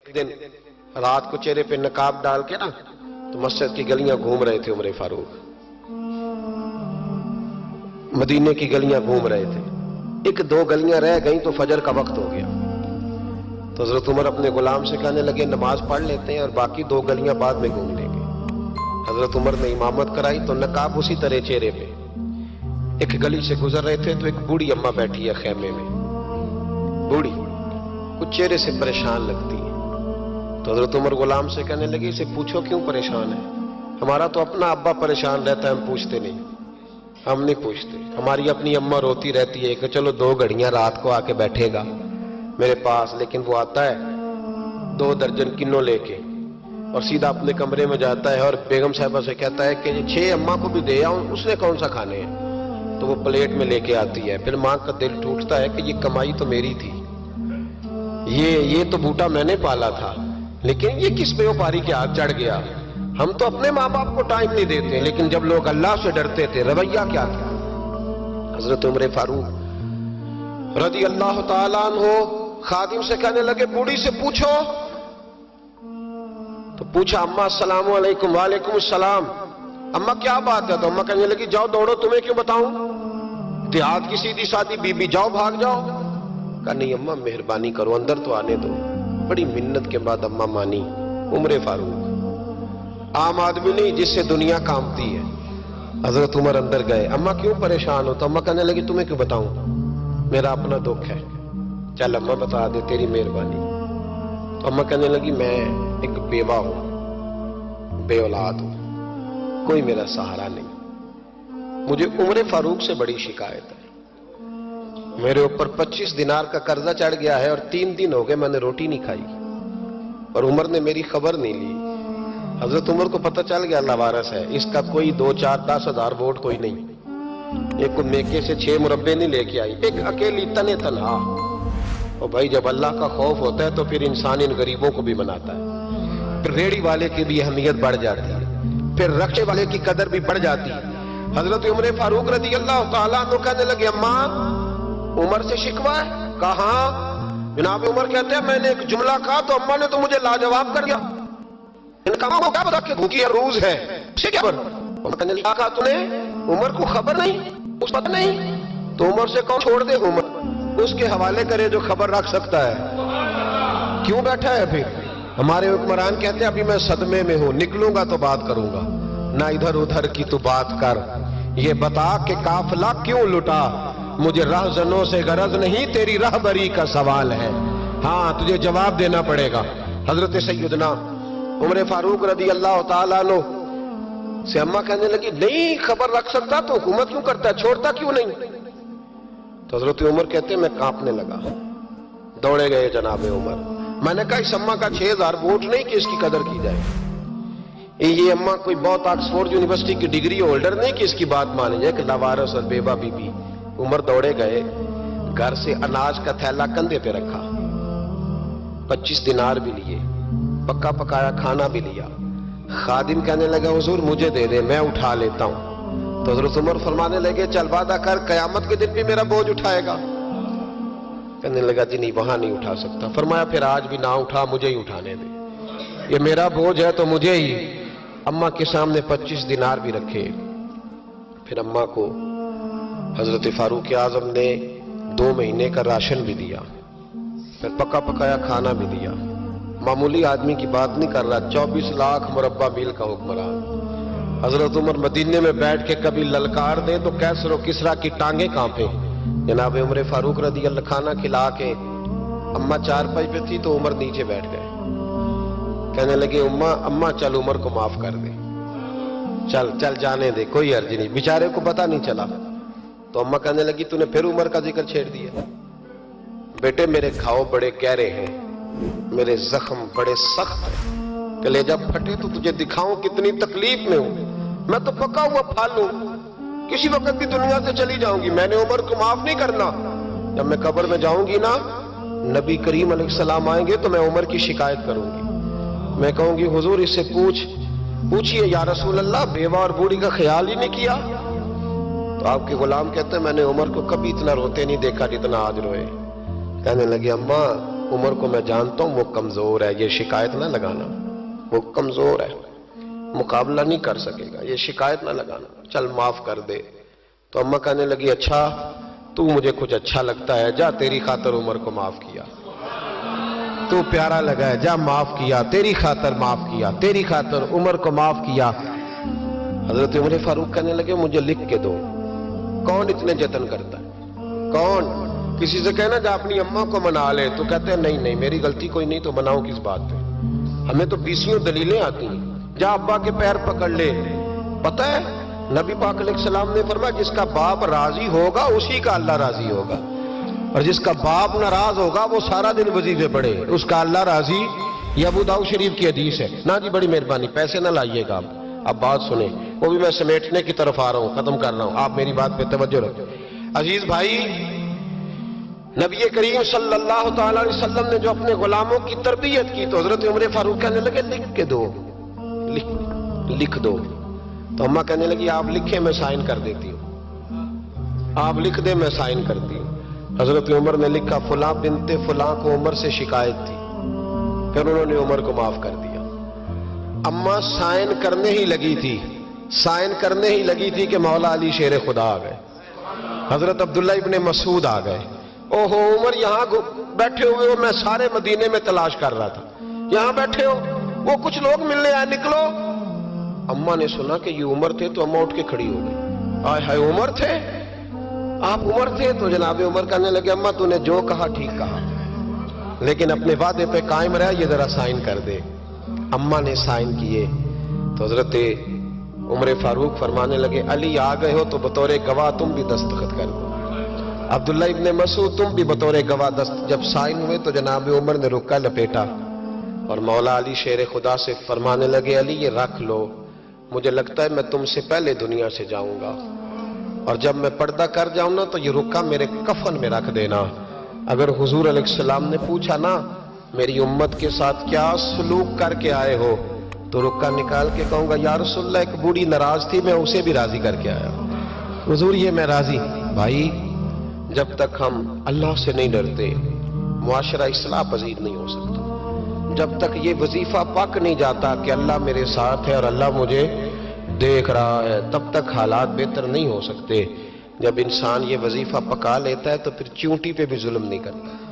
दिन रात को चेहरे पे नकाब डाल के ना तो मस्जिद की गलियां घूम रहे थे उमर फारूक, मदीने की गलियां घूम रहे थे। एक दो गलियां रह गई तो फजर का वक्त हो गया, तो हजरत उमर अपने गुलाम से कहने लगे नमाज पढ़ लेते हैं और बाकी दो गलियां बाद में घूम लेंगे। हजरत उमर ने इमामत कराई तो नकाब उसी तरह चेहरे पे। एक गली से गुजर रहे थे तो एक बूढ़ी अम्मा बैठी है खेमे में, बूढ़ी कुछ चेहरे से परेशान लगती है। तो हजरत उमर गुलाम से कहने लगे इसे पूछो क्यों परेशान है, हमारा तो अपना अब्बा परेशान रहता है, हम पूछते नहीं, हम नहीं पूछते। हमारी अपनी अम्मा रोती रहती है कि चलो 2 घड़ियां रात को आके बैठेगा मेरे पास, लेकिन वो आता है 2 दर्जन किन्नों लेके और सीधा अपने कमरे में जाता है और बेगम साहिबा से कहता है कि 6 अम्मा को भी दे आऊं, उसने कौन सा खाने हैं, तो वो प्लेट में लेके आती है। फिर मां का दिल टूटता है कि ये कमाई तो मेरी थी, ये तो बूटा मैंने पाला था, लेकिन ये किस व्यापारी के हाथ चढ़ गया। हम तो अपने माँ बाप को टाइम नहीं देते, लेकिन जब लोग अल्लाह से डरते थे रवैया क्या था। हजरत उमर फारूक रजी अल्लाह ताला अन्हु खादिम से कहने लगे बूढ़ी से पूछो। तो पूछा अम्मा अस्सलाम वालेकुम। वालेकुम अस्सलाम। अम्मा क्या बात है? तो अम्मा कहने लगी जाओ दौड़ो, तुम्हें क्यों बताऊं, देहात की सीधी सादी बीबी, जाओ भाग जाओ। कहा नहीं अम्मा मेहरबानी करो, अंदर तो आने दो। बड़ी मिन्नत के बाद अम्मा मानी। उमर फारूक आम आदमी नहीं जिससे दुनिया कांपती है। हजरत उमर अंदर गए, अम्मा क्यों परेशान हो? तो अम्मा कहने लगी तुम्हें क्यों बताऊं, मेरा अपना दुख है। चल अम्मा बता दे, तेरी मेहरबानी। तो अम्मा कहने लगी मैं एक बेवा हूं, बे औलाद हूं, कोई मेरा सहारा नहीं, मुझे उमर फारूक से बड़ी शिकायत है। मेरे ऊपर 25 दिनार का कर्जा चढ़ गया है और 3 दिन हो गए मैंने रोटी नहीं खाई, और उमर ने मेरी खबर नहीं ली। हजरत उमर को पता चल गया लावारस है, इसका कोई 2, 4, 10 हजार वोट कोई नहीं। एक मेके से 6 मुरब्बे नहीं लेके आई, एक अकेली तने तनहा। और भाई जब अल्लाह का खौफ होता है तो फिर इंसान इन गरीबों को भी मनाता है। फिर रेड़ी वाले की भी अहमियत बढ़ जाती है, फिर रक्षे वाले की कदर भी बढ़ जाती है। हजरत उमर फारूक रज़ी अल्लाह तआला अन्हु कहने लगे अम्मा उमर से शिकवा है? कहा जनाब उमर कहते हैं मैंने एक जुमला कहा तो अम्मा ने तो मुझे लाजवाब कर दिया। इनका को क्या बता के भूखी रोज है, उसे क्या कहा तूने? उमर को खबर नहीं, उस पता नहीं, तो उमर से कौन छोड़ दे, उमर उसके हवाले करे जो खबर रख सकता है। क्यों बैठा है फिर? हमारे हुक्मरान कहते हैं अभी मैं सदमे में हूं, निकलूंगा तो बात करूंगा, ना इधर उधर की तू बात कर, ये बता कि काफिला क्यों लुटा, मुझे राहजनों से गरज नहीं, तेरी राहबरी का सवाल है। हाँ तुझे जवाब देना पड़ेगा। हजरत सैयदना उमर फारूक रज़ी अल्लाह तआला अन्हु से अम्मा कहने लगी नहीं खबर रख सकता तो हुकूमत क्यों करता है, छोड़ता क्यों नहीं? तो हजरत उमर कहते मैं कांपने लगा, दौड़े गए जनाब उमर। मैंने कहा इस अम्मा का 6000 वोट नहीं कि इसकी कदर की जाए, ये अम्मा कोई बहुत ऑक्सफोर्ड यूनिवर्सिटी की डिग्री होल्डर नहीं कि इसकी बात मानी जाए, कि लवारस और बेवा बीबी। उमर दौड़े गए, घर से अनाज का थैला कंधे पे रखा, 25 दिनार भी लिए, पक्का पकाया खाना भी लिया। खादिम कहने लगा हुजूर मुझे दे दे, मैं उठा लेता हूं। तो हजरत उमर फरमाने लगे चल वादा कर कयामत के दिन भी मेरा बोझ उठाएगा। कहने लगा जी नहीं वहां नहीं उठा सकता। फरमाया फिर आज भी ना उठा, मुझे ही उठाने दे, ये मेरा बोझ है तो मुझे ही। अम्मा के सामने 25 दिनार भी रखे। फिर अम्मा को हजरत फारूक आजम ने 2 महीने का राशन भी दिया, फिर पका पकाया खाना भी दिया। मामूली आदमी की बात नहीं कर रहा, 24 लाख मुरब्बा मील का हुक्मरान। हजरत उमर मदीने में बैठ के कभी ललकार दे तो कैसर और किसरा की टांगे कांपे। जनाब उमर फारूक रज़ी अल्लाह खाना खिला के अम्मा चारपाई पे थी तो उमर नीचे बैठ गए, कहने लगे अम्मा चल उमर को माफ कर दे, चल चल जाने दे, कोई अर्ज नहीं, बेचारे को पता नहीं चला। तो अम्मा कहने लगी तूने फिर उमर का जिक्र छेड़ दिया। बेटे मेरे घाव बड़े गहरे हैं, मेरे जख्म बड़े सख्त हैं, कलेजा फटे तो तुझे दिखाऊं कितनी तकलीफ में हूं। मैं तो पका हुआ फाल हूं, किसी वक्त भी दुनिया से चली जाऊंगी, मैंने उमर को माफ नहीं करना। जब मैं कब्र में जाऊंगी ना, नबी करीम अलैहिस्सलाम आएंगे तो मैं उमर की शिकायत करूंगी। मैं कहूंगी हुजूर इससे पूछिए या रसूल अल्लाह बेवा और बूढ़ी का ख्याल ही नहीं किया। तो आपके गुलाम कहते हैं मैंने उमर को कभी इतना रोते नहीं देखा जितना आज रोए। कहने लगे अम्मा عمر کو میں جانتا ہوں وہ کمزور ہے، یہ شکایت نہ لگانا، وہ کمزور ہے، مقابلہ نہیں کر سکے گا، یہ شکایت نہ لگانا، چل معاف کر دے۔ تو اماں کہنے لگی اچھا تو مجھے کچھ اچھا لگتا ہے، جا تیری خاطر عمر کو معاف کیا، تو پیارا لگا ہے، جا معاف کیا، تیری خاطر معاف کیا، تیری خاطر عمر کو معاف کیا۔ حضرت عمر فاروق کہنے لگے مجھے لکھ کے دو، کون اتنے جتن کرتا ہے، کون؟ کسی سے کہنا جا اپنی اماں کو منا لے، تو کہتے ہیں نہیں نہیں میری غلطی کوئی نہیں، تو مناؤ کس بات پہ؟ ہمیں تو بیسیوں دلیلیں آتی ہیں، جا ابا کے پیر پکڑ لے۔ پتہ ہے نبی پاک علیہ السلام نے فرمایا جس کا باپ راضی ہوگا اسی کا اللہ راضی ہوگا، اور جس کا باپ ناراض ہوگا وہ سارا دن وظیفے پڑھے، اس کا اللہ راضی۔ یہ ابو داؤد شریف کی حدیث ہے نا جی، بڑی مہربانی، پیسے نہ لائیے گا آپ، اب بات سنیں، وہ بھی میں سمیٹنے کی طرف آ رہا ہوں، ختم کر رہا ہوں، آپ میری بات پہ توجہ رکھیں۔ عزیز بھائی، نبی کریم صلی اللہ تعالی علیہ وسلم نے جو اپنے غلاموں کی تربیت کی، تو حضرت عمر فاروق کہنے لگے لکھ کے دو، لکھ دو۔ تو اماں کہنے لگی آپ لکھیں میں سائن کر دیتی ہوں، آپ لکھ دیں میں سائن کرتی ہوں۔ حضرت عمر نے لکھا فلاں بنت فلاں کو عمر سے شکایت تھی، پھر انہوں نے عمر کو معاف کر دیا۔ اماں سائن کرنے ہی لگی تھی، سائن کرنے ہی لگی تھی کہ مولا علی شیر خدا آ گئے، حضرت عبداللہ ابن مسعود آ گئے۔ اوہو عمر یہاں بیٹھے ہوئے ہو، میں سارے مدینے میں تلاش کر رہا تھا، یہاں بیٹھے ہو، وہ کچھ لوگ ملنے آئے، نکلو۔ اماں نے سنا کہ یہ عمر تھے تو اماں اٹھ کے کھڑی ہو گئی، آئے ہائے عمر تھے، آپ عمر تھے؟ تو جناب عمر کہنے لگے اماں تو نے جو کہا ٹھیک کہا، لیکن اپنے وعدے پہ قائم رہا، یہ ذرا سائن کر دے۔ اماں نے سائن کیے تو حضرت عمر فاروق فرمانے لگے علی آ گئے ہو تو بطور گواہ تم بھی دستخط کر دو، عبداللہ ابن مسعود تم بھی بطور گواہ جب سائن ہوئے تو جناب عمر نے رکا لپیٹا اور مولا علی شیر خدا سے فرمانے لگے علی یہ رکھ لو، مجھے لگتا ہے میں تم سے پہلے دنیا سے جاؤں گا، اور جب میں پردہ کر جاؤں نا تو یہ رکا میرے کفن میں رکھ دینا۔ اگر حضور علیہ السلام نے پوچھا نا میری امت کے ساتھ کیا سلوک کر کے آئے ہو، تو رکا نکال کے کہوں گا یا رسول اللہ ایک بوڑھی ناراض تھی میں اسے بھی راضی کر کے آیا، حضور یہ میں راضی۔ بھائی جب تک ہم اللہ سے نہیں ڈرتے معاشرہ اصلاح پذیر نہیں ہو سکتا، جب تک یہ وظیفہ پک نہیں جاتا کہ اللہ میرے ساتھ ہے اور اللہ مجھے دیکھ رہا ہے، تب تک حالات بہتر نہیں ہو سکتے۔ جب انسان یہ وظیفہ پکا لیتا ہے تو پھر چونٹی پہ بھی ظلم نہیں کرتا۔